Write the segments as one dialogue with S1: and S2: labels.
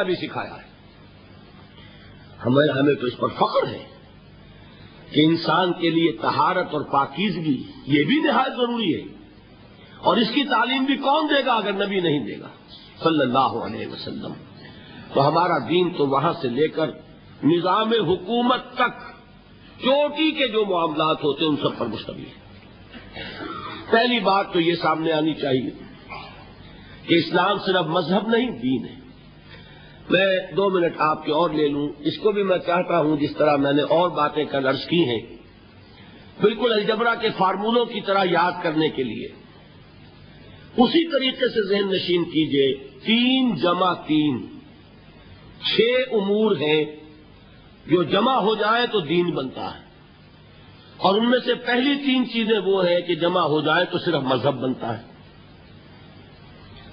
S1: بھی سکھایا ہے. ہمیں تو اس پر فخر ہے کہ انسان کے لیے طہارت اور پاکیزگی یہ بھی نہایت ضروری ہے، اور اس کی تعلیم بھی کون دے گا اگر نبی نہیں دے گا صلی اللہ علیہ وسلم. تو ہمارا دین تو وہاں سے لے کر نظام حکومت تک چوٹی کے جو معاملات ہوتے ہیں ان سب پر مشتمل ہے. پہلی بات تو یہ سامنے آنی چاہیے کہ اسلام صرف مذہب نہیں، دین ہے. میں 2 منٹ آپ کے اور لے لوں. اس کو بھی میں چاہتا ہوں جس طرح میں نے اور باتیں کل عرض کی ہیں بالکل الجبرا کے فارمولوں کی طرح یاد کرنے کے لیے اسی طریقے سے ذہن نشین کیجئے. 3 جمع 3 6 امور ہیں جو جمع ہو جائیں تو دین بنتا ہے، اور ان میں سے پہلی 3 چیزیں وہ ہیں کہ جمع ہو جائیں تو صرف مذہب بنتا ہے.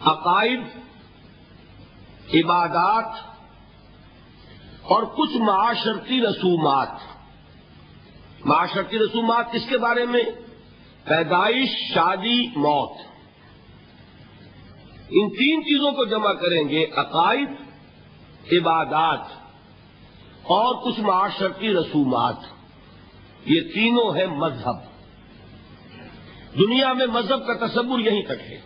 S1: عقائد، عبادات اور کچھ معاشرتی رسومات. معاشرتی رسومات کس کے بارے میں؟ پیدائش، شادی، موت. ان 3 چیزوں کو جمع کریں گے، عقائد، عبادات اور کچھ معاشرتی رسومات. یہ تینوں ہیں مذہب. دنیا میں مذہب کا تصور یہیں تک ہے.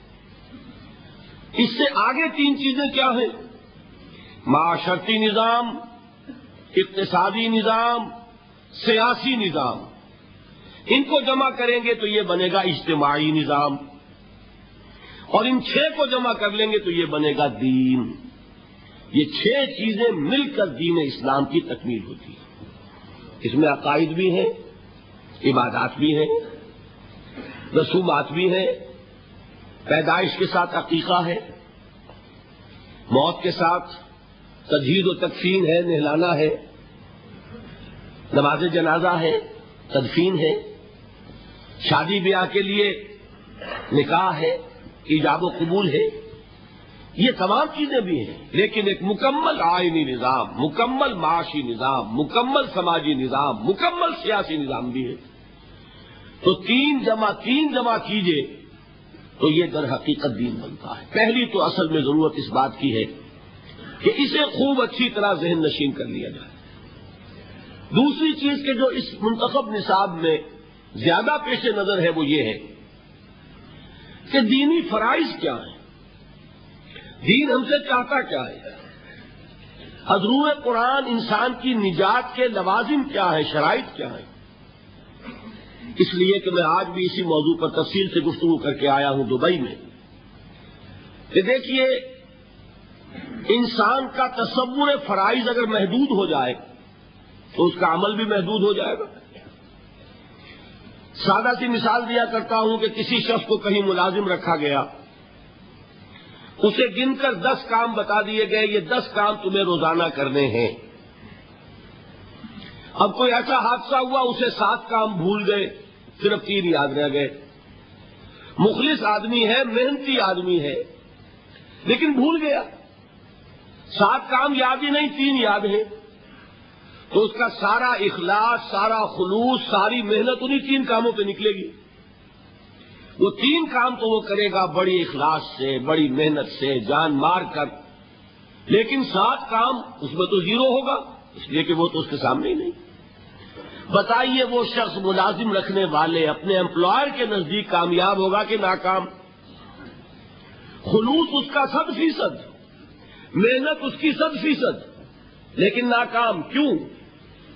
S1: اس سے آگے 3 چیزیں کیا ہیں؟ معاشرتی نظام، اقتصادی نظام، سیاسی نظام. ان کو جمع کریں گے تو یہ بنے گا اجتماعی نظام، اور ان 6 کو جمع کر لیں گے تو یہ بنے گا دین. یہ 6 چیزیں مل کر دین اسلام کی تکمیل ہوتی ہے. اس میں عقائد بھی ہیں، عبادات بھی ہیں، رسومات بھی ہیں، پیدائش کے ساتھ عقیقہ ہے، موت کے ساتھ تجہیز و تکفین ہے، نہلانا ہے، نماز جنازہ ہے، تدفین ہے، شادی بیاہ کے لیے نکاح ہے، ایجاب و قبول ہے. یہ تمام چیزیں بھی ہیں، لیکن ایک مکمل آئینی نظام، مکمل معاشی نظام، مکمل سماجی نظام، مکمل سیاسی نظام بھی ہے. تو 3 جمع 3 جمع کیجئے تو یہ در حقیقت دین بنتا ہے. پہلی تو اصل میں ضرورت اس بات کی ہے کہ اسے خوب اچھی طرح ذہن نشین کر لیا جائے. دوسری چیز کہ جو اس منتخب نصاب میں زیادہ پیش نظر ہے وہ یہ ہے کہ دینی فرائض کیا ہیں، دین ہم سے چاہتا کیا ہے، ازروع قرآن انسان کی نجات کے لوازم کیا ہے، شرائط کیا ہے. اس لیے کہ میں آج بھی اسی موضوع پر تفصیل سے گفتگو کر کے آیا ہوں دبئی میں کہ دیکھیے انسان کا تصور فرائض اگر محدود ہو جائے تو اس کا عمل بھی محدود ہو جائے گا. سادہ سی مثال دیا کرتا ہوں کہ کسی شخص کو کہیں ملازم رکھا گیا، اسے گن کر 10 کام بتا دیے گئے، یہ 10 کام تمہیں روزانہ کرنے ہیں. اب کوئی ایسا حادثہ ہوا اسے 7 کام بھول گئے، صرف 3 یاد رہ گئے. مخلص آدمی ہے، محنتی آدمی ہے، لیکن بھول گیا. 7 کام یاد ہی نہیں، 3 یاد ہیں. تو اس کا سارا اخلاص، سارا خلوص، ساری محنت انہی 3 کاموں پہ نکلے گی. وہ 3 کام تو وہ کرے گا بڑی اخلاص سے، بڑی محنت سے، جان مار کر، لیکن 7 کام اس میں تو 0 ہوگا، اس لیے کہ وہ تو اس کے سامنے ہی نہیں. بتائیے وہ شخص ملازم رکھنے والے اپنے امپلائر کے نزدیک کامیاب ہوگا کہ ناکام؟ خلوص اس کا 100%، محنت اس کی 100%، لیکن ناکام. کیوں؟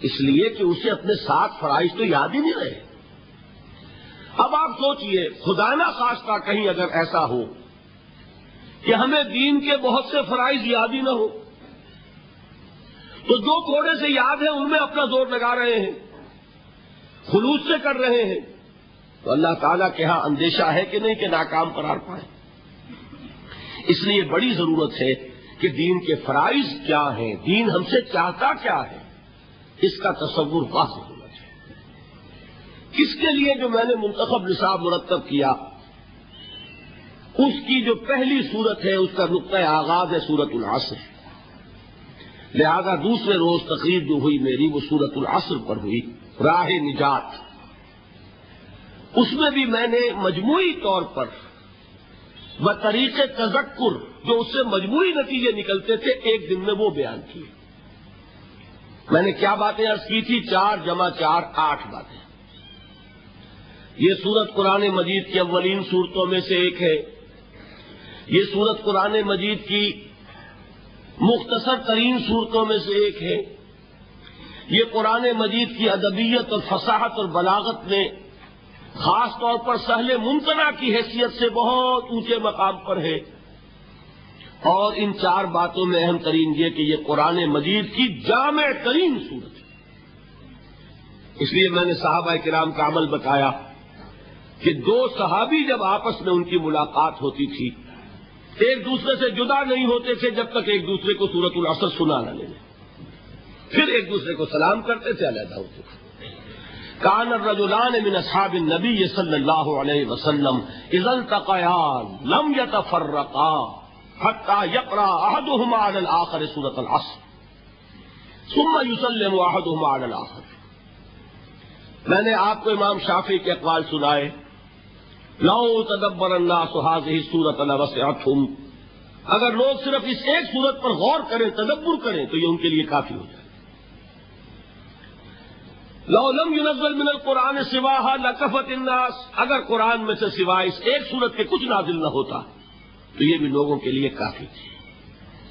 S1: اس لیے کہ اسے اپنے 7 فرائض تو یاد ہی نہیں رہے. اب آپ سوچئے خدا نہ خواستہ کہیں اگر ایسا ہو کہ ہمیں دین کے بہت سے فرائض یاد ہی نہ ہو، تو جو تھوڑے سے یاد ہیں ان میں اپنا زور لگا رہے ہیں، خلوص سے کر رہے ہیں، تو اللہ تعالیٰ کے ہاں اندیشہ ہے کہ نہیں کہ ناکام قرار پائیں. اس لیے بڑی ضرورت ہے کہ دین کے فرائض کیا ہیں، دین ہم سے چاہتا کیا ہے، اس کا تصور واضح ہونا چاہیے. اس کے لیے جو میں نے منتخب نصاب مرتب کیا اس کی جو پہلی صورت ہے اس کا نقطۂ آغاز ہے سورۃ العصر. لہذا دوسرے روز تقریر جو ہوئی میری وہ سورۃ العصر پر ہوئی، راہ نجات. اس میں بھی میں نے مجموعی طور پر بطریق تذکر جو اس سے مجموعی نتیجے نکلتے تھے ایک دن میں وہ بیان کیے۔ میں نے کیا باتیں عرض کی تھی؟ 4 × 4 8 باتیں۔ یہ سورت قرآن مجید کی اولین صورتوں میں سے ایک ہے۔ یہ سورت قرآن مجید کی مختصر ترین صورتوں میں سے ایک ہے۔ یہ قرآن مجید کی ادبیت اور فصاحت اور بلاغت میں خاص طور پر سہل ممتنع کی حیثیت سے بہت اونچے مقام پر ہے، اور ان 4 باتوں میں اہم ترین یہ کہ یہ قرآن مجید کی جامع ترین صورت ہے۔ اس لیے میں نے صحابہ کرام کا عمل بتایا کہ 2 صحابی جب آپس میں ان کی ملاقات ہوتی تھی ایک دوسرے سے جدا نہیں ہوتے تھے جب تک ایک دوسرے کو سورۃ العصر سنا نہ لیں، پھر ایک دوسرے کو سلام کرتے تھے، علیحدہ ہوتے تھے۔ کان الرجلان من اصحاب النبی صلی اللہ علیہ وسلم اذا التقیا لم يتفرقا حتى يقرأ احدهما على الاخر سورۃ العصر ثم يسلم احدهما على الاخر۔ میں نے آپ کو امام شافعی کے اقوال سنائے، لو تدبر الناس هذه السورۃ لوسعتهم، اگر لوگ صرف اس ایک سورت پر غور کریں، تدبر کریں تو یہ ان کے لیے کافی ہو جائے۔ لو لم ينزل من القرآن سواها لكفت الناس، اگر قرآن میں سے سوائے اس ایک سورت کے کچھ نازل نہ ہوتا تو یہ بھی لوگوں کے لیے کافی تھی۔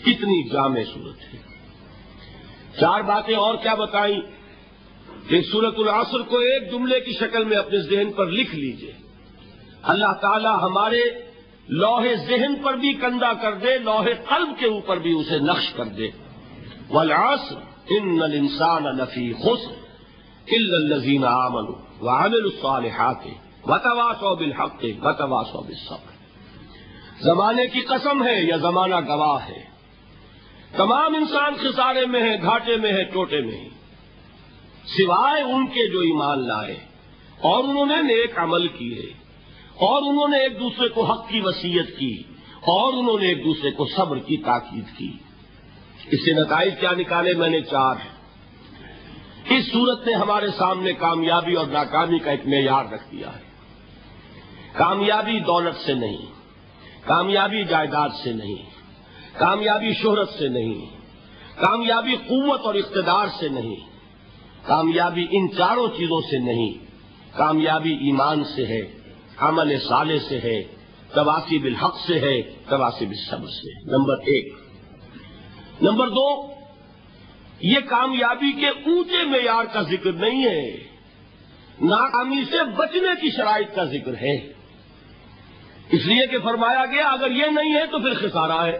S1: کتنی جامع سورت ہے۔ 4 باتیں اور کیا بتائیں کہ سورۃ العصر کو ایک جملے کی شکل میں اپنے ذہن پر لکھ لیجئے، اللہ تعالی ہمارے لوح ذہن پر بھی کندہ کر دے، لوح قلب کے اوپر بھی اسے نقش کر دے۔ والعصر ان الانسان لفی خسر الا الذین آمنوا وعملوا الصالحات وتواصوا بالحق وتواصوا بالصبر۔ زمانے کی قسم ہے یا زمانہ گواہ ہے، تمام انسان خسارے میں ہے، گھاٹے میں ہے، ٹوٹے میں ہے، سوائے ان کے جو ایمان لائے اور انہوں نے نیک عمل کیے، اور انہوں نے ایک دوسرے کو حق کی وصیت کی، اور انہوں نے ایک دوسرے کو صبر کی تاکید کی۔ اس سے نتائج کیا نکالے؟ میں نے 4۔ اس صورت نے ہمارے سامنے کامیابی اور ناکامی کا ایک معیار رکھ دیا ہے۔ کامیابی دولت سے نہیں، کامیابی جائیداد سے نہیں، کامیابی شہرت سے نہیں، کامیابی قوت اور اقتدار سے نہیں، کامیابی ان 4 چیزوں سے نہیں، کامیابی ایمان سے ہے، عمل صالح سے ہے، تواصی بالحق سے ہے، تواصی بالصبر سے۔ نمبر 1۔ نمبر 2، یہ کامیابی کے اونچے معیار کا ذکر نہیں ہے، ناکامی سے بچنے کی شرائط کا ذکر ہے، اس لیے کہ فرمایا گیا اگر یہ نہیں ہے تو پھر خسارہ ہے۔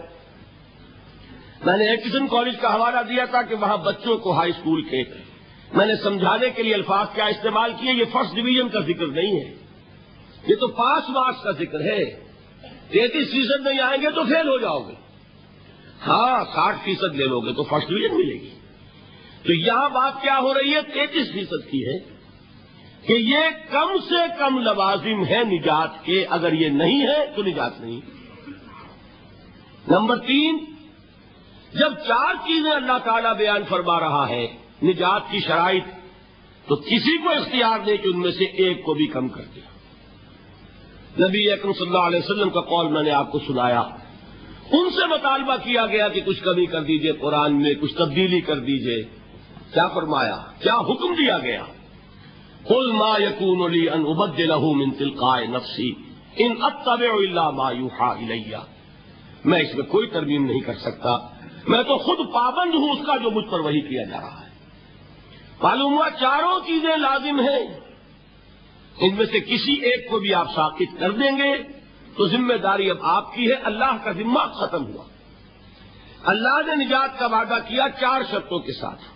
S1: میں نے ایکسن کالج کا حوالہ دیا تھا کہ وہاں بچوں کو ہائی اسکول کے میں نے سمجھانے کے لیے الفاظ کیا استعمال کیے، یہ فرسٹ ڈویژن کا ذکر نہیں ہے، یہ تو پاس مارکس کا ذکر ہے۔ 33% نہیں آئیں گے تو فیل ہو جاؤ گے، ہاں 60% لے لو گے تو فرسٹ ڈویژن ملے گی۔ تو یہاں بات کیا ہو رہی ہے؟ 33% کی ہے کہ یہ کم سے کم لوازم ہے نجات کے، اگر یہ نہیں ہے تو نجات نہیں۔ نمبر 3، جب 4 چیزیں اللہ تعالیٰ بیان فرما رہا ہے نجات کی شرائط، تو کسی کو اختیار نہیں کہ ان میں سے ایک کو بھی کم کر دیا۔ نبی اکرم صلی اللہ علیہ وسلم کا قول میں نے آپ کو سنایا، ان سے مطالبہ کیا گیا کہ کچھ کمی کر دیجئے، قرآن میں کچھ تبدیلی کر دیجئے۔ کیا فرمایا؟ کیا حکم دیا گیا؟ قل ما يكون لي ان ابدله من تلقاء نفسي ان اتبع الا ما يوحى الي، میں اس میں کوئی ترمیم نہیں کر سکتا، میں تو خود پابند ہوں اس کا جو مجھ پر وحی کیا جا رہا ہے۔ معلوم ہوا 4 چیزیں لازم ہیں، ان میں سے کسی ایک کو بھی آپ ساقط کر دیں گے تو ذمہ داری اب آپ کی ہے، اللہ کا ذمہ ختم ہوا۔ اللہ نے نجات کا وعدہ کیا 4 شرطوں کے ساتھ۔